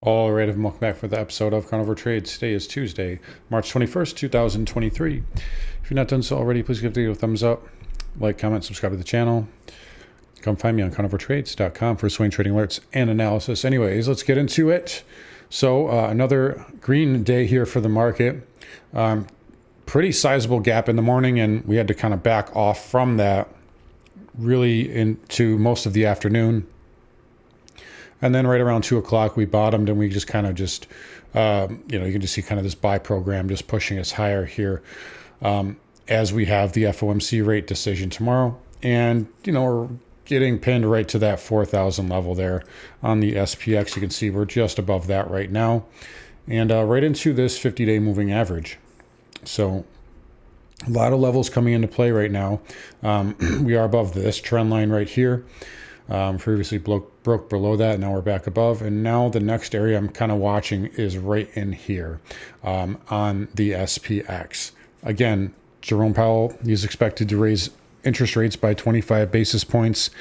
All right, welcome back for the episode of Carnivore Trades. Today is Tuesday, March 21st, 2023. If you're not done so already, please give the video a thumbs up, like, comment, subscribe to the channel. Come find me on carnivoretrades.com for swing trading alerts and analysis. Anyways, let's get into it. So another green day here for the market. Pretty sizable gap in the morning, and we had to kind of back off from that really into most of the afternoon. And then right around 2 o'clock, we bottomed, and we just kind of you can just see kind of this buy program just pushing us higher here as we have the FOMC rate decision tomorrow. And, we're getting pinned right to that 4,000 level there on the SPX. You can see we're just above that right now, and right into this 50-day moving average. So a lot of levels coming into play right now. We are above this trend line right here. Previously broke below that. Now we're back above. And now the next area I'm kind of watching is right in here on the SPX. Again, Jerome Powell is expected to raise interest rates by 25 basis points.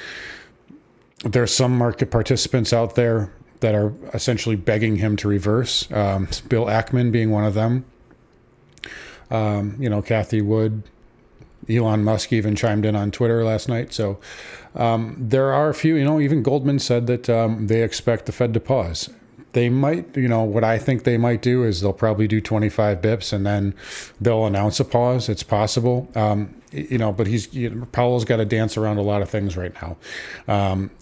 There's some market participants out there that are essentially begging him to reverse. Bill Ackman being one of them. Kathy Wood, Elon Musk even chimed in on Twitter last night. So there are a few, even Goldman said that they expect the Fed to pause. They might, what I think they might do is they'll probably do 25 bips and then they'll announce a pause. It's possible. But Powell's got to dance around a lot of things right now.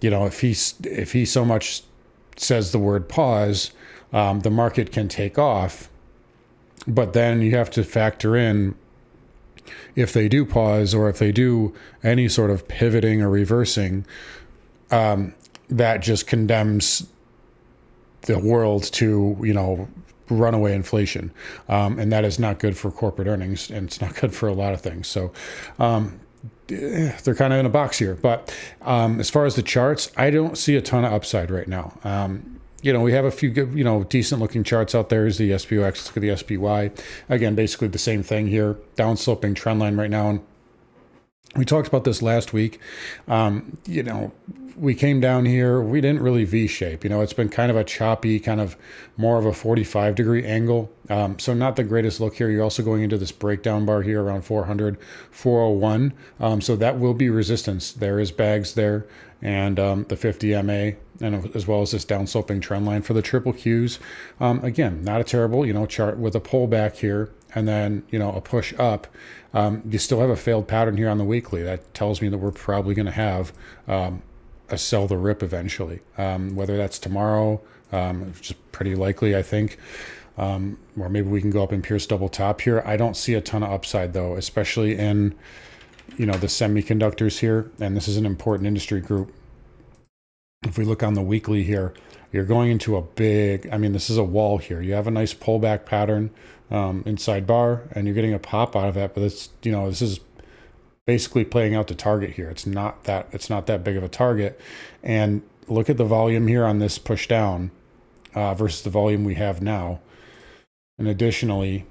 If he so much says the word pause, the market can take off. But then you have to factor in, if they do pause or if they do any sort of pivoting or reversing, that just condemns the world to, runaway inflation. And that is not good for corporate earnings, and it's not good for a lot of things. So they're kind of in a box here. But as far as the charts, I don't see a ton of upside right now. We have a few good, decent looking charts out there. Is the SPX, look at the SPY. Again, basically the same thing here. Down sloping trend line right now. And we talked about this last week. We came down here. We didn't really V-shape. It's been kind of a choppy, kind of more of a 45-degree angle. So not the greatest look here. You're also going into this breakdown bar here around 400, 401. So that will be resistance. There is bags there, and the 50 MA, and as well as this downsloping trend line for the triple Qs. Again, not a terrible, chart with a pullback here, and then, a push up. You still have a failed pattern here on the weekly. That tells me that we're probably going to have a sell the rip eventually. Whether that's tomorrow, which is pretty likely, I think. Or maybe we can go up and pierce double top here. I don't see a ton of upside though, especially in, the semiconductors here. And this is an important industry group. If we look on the weekly here, you're going into a big, this is a wall here. You have a nice pullback pattern inside bar, and you're getting a pop out of that. But it's, this is basically playing out the target here. It's not that big of a target. And look at the volume here on this push down versus the volume we have now. And additionally,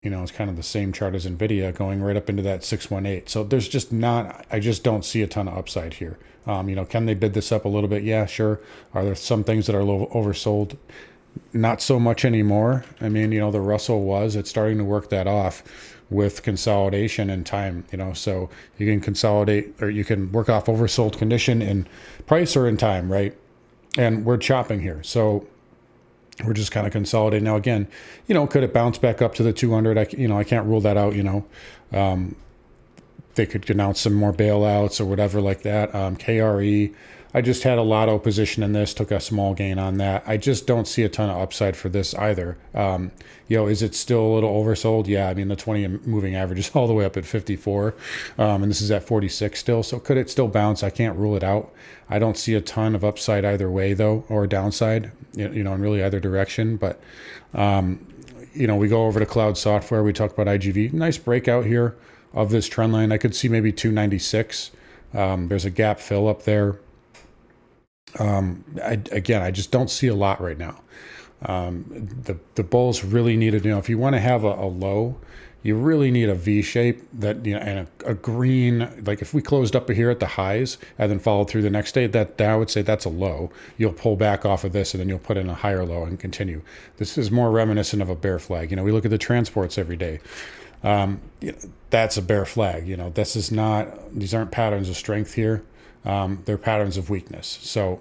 it's kind of the same chart as NVIDIA going right up into that 618. So there's just I just don't see a ton of upside here. Can they bid this up a little bit? Yeah, sure. Are there some things that are a little oversold? Not so much anymore. The Russell it's starting to work that off with consolidation and time, so you can consolidate, or you can work off oversold condition in price or in time, right? And we're chopping here. So we're just kind of consolidating. Now, again, could it bounce back up to the 200? I can't rule that out. They could announce some more bailouts or whatever like that. KRE, I just had a lotto position in this, took a small gain on that. I just don't see a ton of upside for this either. Is it still a little oversold? Yeah, the 20 moving average is all the way up at 54, and this is at 46 still. So could it still bounce? I can't rule it out. I don't see a ton of upside either way though, or downside, in really either direction. But we go over to cloud software. We talk about IGV. Nice breakout here of this trend line. I could see maybe 296. There's a gap fill up there. I just don't see a lot right now. The bulls really needed, if you want to have a low, You really need a V shape that, and a green, like if we closed up here at the highs and then followed through the next day, that I would say that's a low. You'll pull back off of this and then you'll put in a higher low and continue. This is more reminiscent of a bear flag. We look at the transports every day. That's a bear flag. This is not, these aren't patterns of strength here. They're patterns of weakness. So,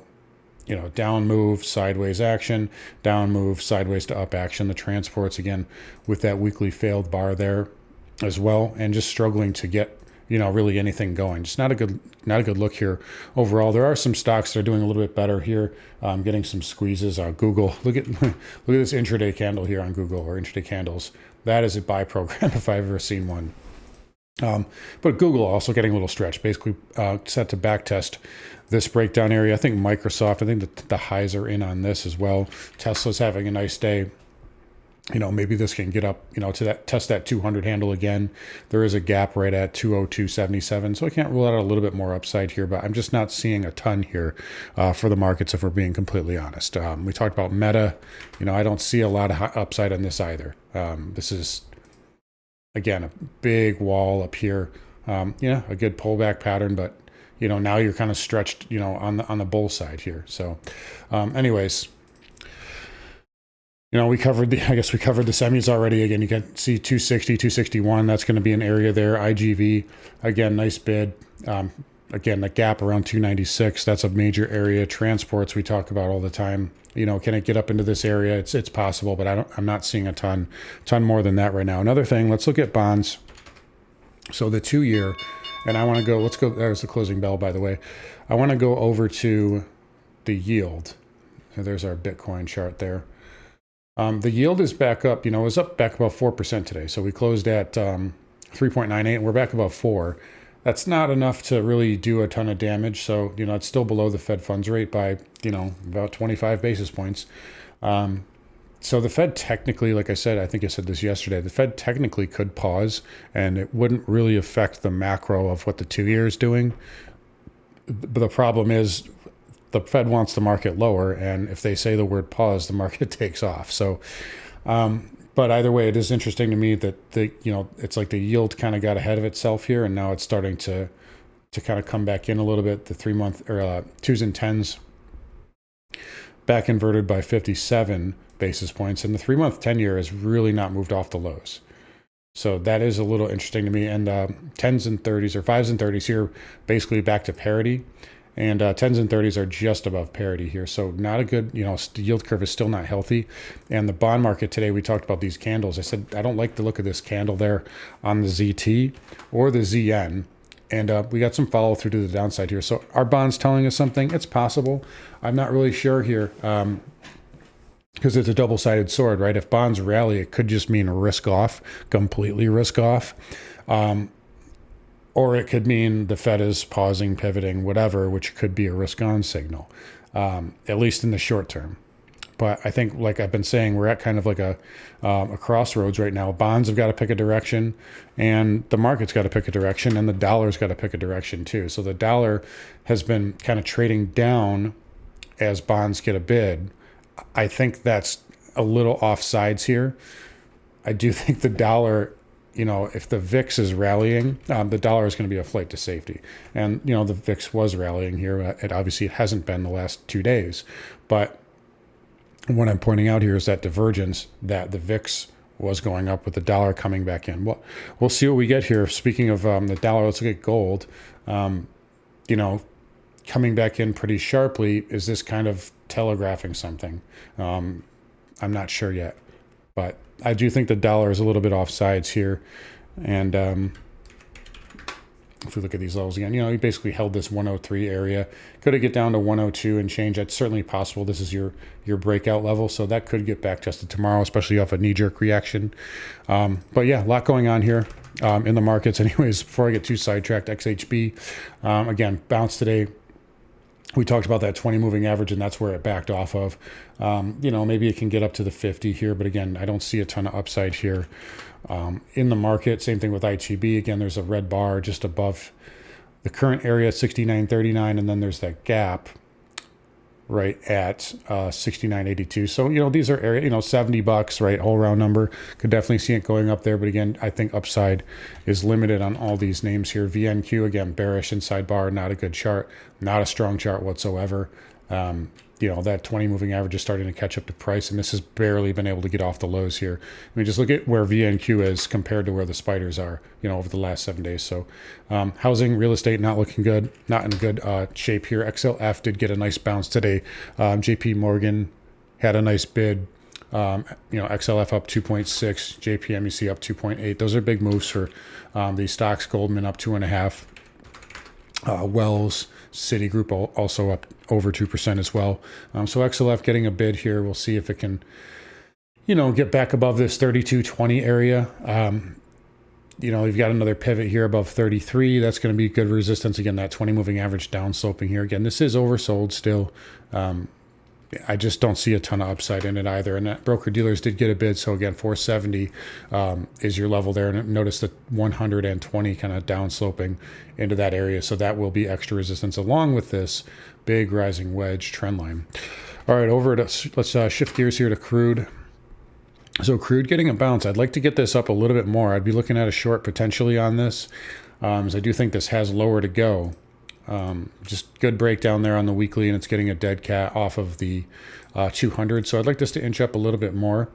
down move, sideways action, down move, sideways to up action. The transports, again, with that weekly failed bar there as well, and just struggling to get, really anything going. Just not a good look here overall. There are some stocks that are doing a little bit better here. Getting some squeezes on Google. Look at this intraday candle here on Google, or intraday candles. That is a buy program if I've ever seen one. But Google also getting a little stretched, basically set to back test this breakdown area. I think Microsoft, I think that the highs are in on this as well. Tesla's having a nice day. Maybe this can get up, to that, test that 200 handle again. There is a gap right at 202.77. So I can't rule out a little bit more upside here, but I'm just not seeing a ton here for the markets, if we're being completely honest. We talked about Meta. I don't see a lot of upside on this either. This is, again, a big wall up here. A good pullback pattern, but now you're kind of stretched, on the bull side here. So, anyways, we covered the semis already. Again, you can see 260, 261. That's going to be an area there. IGV, again, nice bid. Again, the gap around 296. That's a major area. Transports we talk about all the time. Can it get up into this area? It's possible, but I'm not seeing a ton more than that right now. Another thing, let's look at bonds. So the 2-year, and I want to go, let's go, there's the closing bell, by the way. I want to go over to the yield. So there's our Bitcoin chart there. The yield is back up, it was up back about 4% today. So we closed at 3.98 and we're back about 4. That's not enough to really do a ton of damage. So, it's still below the Fed funds rate by, about 25 basis points. So the Fed technically, like I said, I think I said this yesterday, the Fed technically could pause and it wouldn't really affect the macro of what the 2-year is doing. But the problem is the Fed wants the market lower. And if they say the word pause, the market takes off. So, but either way, it is interesting to me that it's like the yield kind of got ahead of itself here, and now it's starting to kind of come back in a little bit. The 3-month or 2s and 10s back inverted by 57 basis points, and the 3-month 10-year has really not moved off the lows. So that is a little interesting to me. And 10s and 30s or 5s and 30s here basically back to parity. And 10s and 30s are just above parity here. So not a good, the yield curve is still not healthy. And the bond market today, we talked about these candles. I said, I don't like the look of this candle there on the ZT or the ZN. And we got some follow through to the downside here. So are bonds telling us something? It's possible. I'm not really sure here because it's a double-sided sword, right? If bonds rally, it could just mean risk off, completely risk off. Or it could mean the Fed is pausing, pivoting, whatever, which could be a risk-on signal, at least in the short term. But I think, like I've been saying, we're at kind of like a crossroads right now. Bonds have got to pick a direction, and the market's got to pick a direction, and the dollar's got to pick a direction too. So the dollar has been kind of trading down as bonds get a bid. I think that's a little offsides here. I do think the dollar, if the VIX is rallying, the dollar is going to be a flight to safety. And, the VIX was rallying here. It obviously hasn't been the last 2 days. But what I'm pointing out here is that divergence that the VIX was going up with the dollar coming back in. Well, we'll see what we get here. Speaking of the dollar, let's look at gold. Coming back in pretty sharply. Is this kind of telegraphing something? I'm not sure yet. But I do think the dollar is a little bit off sides here. And if we look at these levels again, he basically held this 103 area. Could it get down to 102 and change? That's certainly possible. This is your breakout level. So that could get back tested tomorrow, especially off a knee-jerk reaction. But yeah, a lot going on here in the markets. Anyways, before I get too sidetracked, XHB, again, bounced today. We talked about that 20 moving average, and that's where it backed off of. Maybe it can get up to the 50 here, but again, I don't see a ton of upside here in the market. Same thing with ITB. Again, there's a red bar just above the current area, 69.39, and then there's that gap right at 69.82. So, these are area, $70, right? Whole round number. Could definitely see it going up there. But again, I think upside is limited on all these names here. VNQ, again, bearish inside bar, not a good chart, not a strong chart whatsoever. That 20 moving average is starting to catch up to price, and this has barely been able to get off the lows here. I mean, just look at where VNQ is compared to where the spiders are, over the last 7 days. So housing, real estate, not looking good, not in good shape here. XLF did get a nice bounce today. JP Morgan had a nice bid. XLF up 2.6, JPMUC up 2.8. Those are big moves for these stocks. Goldman up 2.5. Wells, Citigroup also up over 2% as well. So XLF getting a bid here. We'll see if it can, get back above this 32.20 area. You've got another pivot here above 33. That's going to be good resistance. Again, that 20 moving average down sloping here. Again, this is oversold still. I just don't see a ton of upside in it either. And that broker dealers did get a bid. So again, 470 is your level there. And notice the 120 kind of down sloping into that area. So that will be extra resistance along with this big rising wedge trend line. All right, let's shift gears here to crude. So crude getting a bounce. I'd like to get this up a little bit more. I'd be looking at a short potentially on this, as I do think this has lower to go. Just good breakdown there on the weekly, and it's getting a dead cat off of the 200. So I'd like this to inch up a little bit more,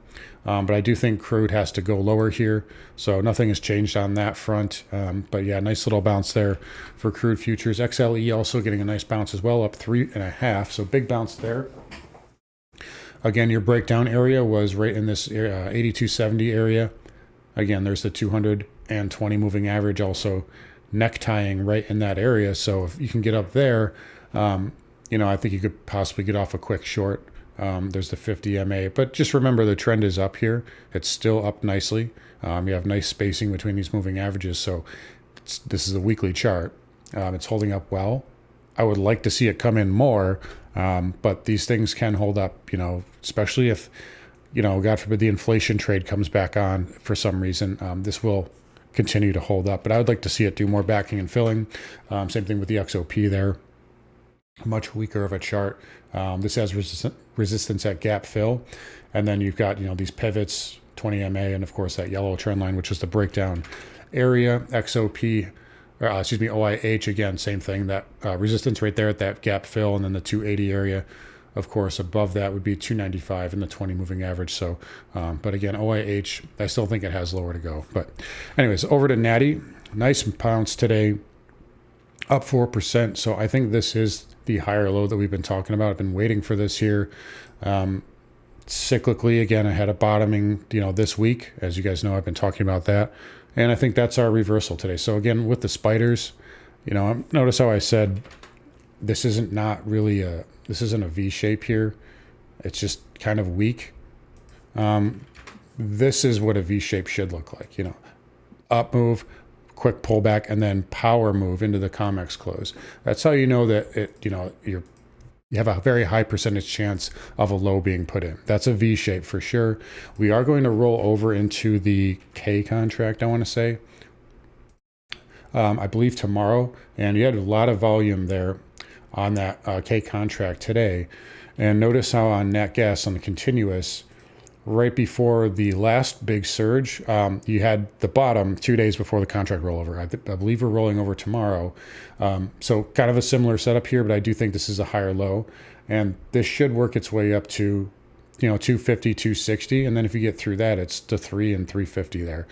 but I do think crude has to go lower here. So nothing has changed on that front. But yeah, nice little bounce there for crude futures. XLE also getting a nice bounce as well, up 3.5. So big bounce there. Again, your breakdown area was right in this 82.70 area. Again, there's the 220 moving average also necktying right in that area. So if you can get up there, I think you could possibly get off a quick short. There's the 50 MA, but just remember the trend is up here. It's still up nicely. You have nice spacing between these moving averages. So this is a weekly chart. It's holding up well. I would like to see it come in more, but these things can hold up, especially if, God forbid the inflation trade comes back on for some reason. This will continue to hold up, but I would like to see it do more backing and filling. Same thing with the XOP there. Much weaker of a chart. This has resistance at gap fill. And then you've got, these pivots, 20 MA, and of course that yellow trend line, which is the breakdown area. XOP, OIH, again, same thing. That resistance right there at that gap fill, and then the 280 area. Of course, above that would be 295 in the 20 moving average. So, but again, OIH, I still think it has lower to go. But anyways, over to Natty. Nice bounce today, up 4%. So I think this is the higher low that we've been talking about. I've been waiting for this here. Cyclically, again, I had a bottoming, this week. As you guys know, I've been talking about that. And I think that's our reversal today. So again, with the spiders, notice how I said this isn't a V shape here. It's just kind of weak. This is what a V shape should look like, up move, quick pullback, and then power move into the COMEX close. That's how you know that you have a very high percentage chance of a low being put in. That's a V shape for sure. We are going to roll over into the K contract, I want to say. I believe tomorrow, and you had a lot of volume there on that K contract today. And notice how on nat gas on the continuous, right before the last big surge, you had the bottom 2 days before the contract rollover. I believe we're rolling over tomorrow. So kind of a similar setup here, but I do think this is a higher low. And this should work its way up to 250, 260. And then if you get through that, it's to 3 and 350 there.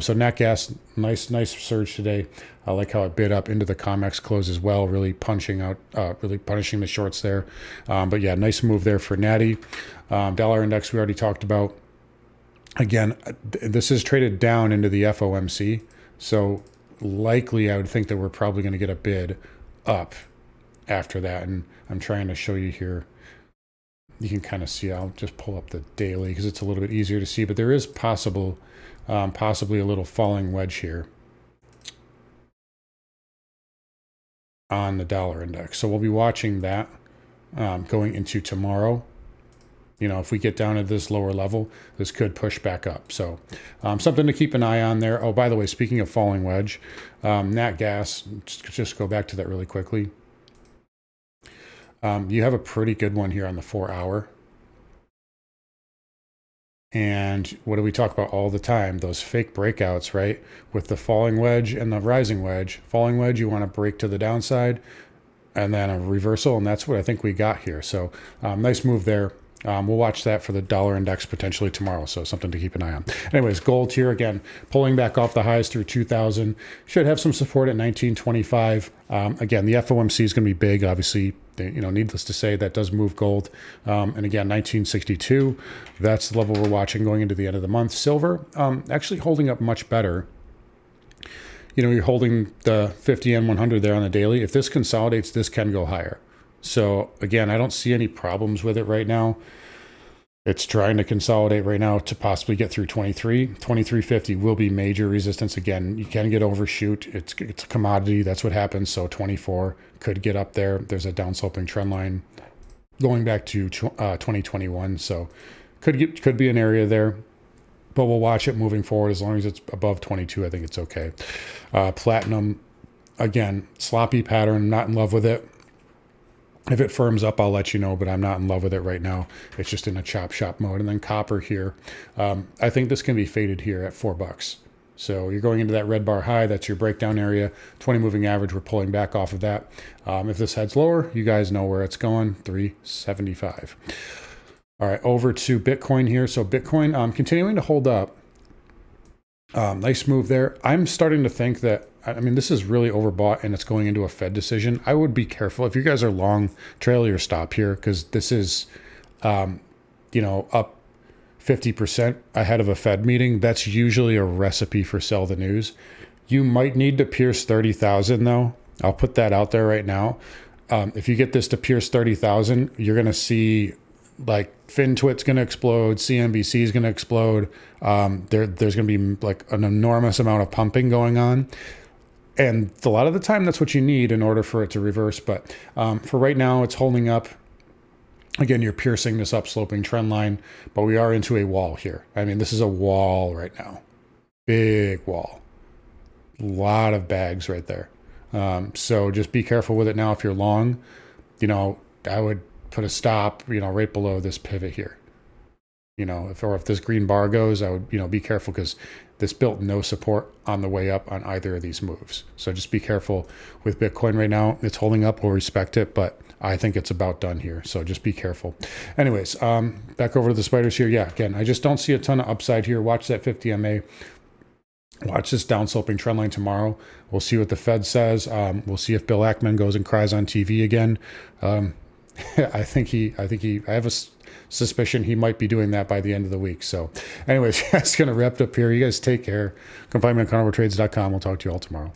So nat gas, nice surge today. I like how it bid up into the COMEX close as well, really punishing the shorts there. But yeah, nice move there for Natty. Dollar index we already talked about. Again, this is traded down into the FOMC. So likely I would think that we're probably going to get a bid up after that. And I'm trying to show you here. You can kind of see, I'll just pull up the daily because it's a little bit easier to see, but there is possibly a little falling wedge here on the dollar index. So we'll be watching that going into tomorrow. If we get down at this lower level, this could push back up. So something to keep an eye on there. Oh, by the way, speaking of falling wedge, nat gas, just go back to that really quickly. You have a pretty good one here on the 4-hour. And what do we talk about all the time? Those fake breakouts, right? With the falling wedge and the rising wedge. Falling wedge, you want to break to the downside, and then a reversal, and that's what I think we got here. So nice move there. We'll watch that for the dollar index potentially tomorrow, so something to keep an eye on. Anyways, gold here again, pulling back off the highs through 2000. Should have some support at 1925. Again, the FOMC is going to be big, obviously. Needless to say, that does move gold. And again, 1962, that's the level we're watching going into the end of the month. Silver, actually holding up much better. You're holding the 50 and 100 there on the daily. If this consolidates, this can go higher. So again, I don't see any problems with it right now. It's trying to consolidate right now to possibly get through 2350 will be major resistance. Again, you can get overshoot. It's a commodity. That's what happens. So 24 could get up there. There's a downsloping trend line going back to 2021. So could be an area there, but we'll watch it moving forward. As long as it's above 22, I think it's okay. Platinum, again, sloppy pattern. I'm not in love with it. If it firms up, I'll let you know, but I'm not in love with it right now. It's just in a chop shop mode. And then copper here. I think this can be faded here at $4. So you're going into that red bar high. That's your breakdown area. 20 moving average. We're pulling back off of that. If this heads lower, you guys know where it's going. 375. All right, over to Bitcoin here. So Bitcoin continuing to hold up. Nice move there. I'm starting to think that, this is really overbought and it's going into a Fed decision. I would be careful. If you guys are long, trail your stop here, because this is, up 50% ahead of a Fed meeting. That's usually a recipe for sell the news. You might need to pierce 30,000 though. I'll put that out there right now. If you get this to pierce 30,000, you're going to see like FinTwit's going to explode, CNBC is going to explode. There's going to be like an enormous amount of pumping going on. And a lot of the time, that's what you need in order for it to reverse. But for right now, it's holding up. Again, you're piercing this upsloping trend line, but we are into a wall here. This is a wall right now. Big wall. A lot of bags right there. So just be careful with it now. If you're long, I would put a stop, right below this pivot here. If this green bar goes, I would, be careful, because this built no support on the way up on either of these moves. So just be careful with Bitcoin right now. It's holding up. We'll respect it, but I think it's about done here. So just be careful. Anyways, back over to the spiders here. Yeah, again, I just don't see a ton of upside here. Watch that 50 MA. Watch this downsloping trend line tomorrow. We'll see what the Fed says. We'll see if Bill Ackman goes and cries on TV again. I have a suspicion he might be doing that by the end of the week. So anyways, that's going to wrap it up here. You guys take care. Come find me on carnivoretrades.com. We'll talk to you all tomorrow.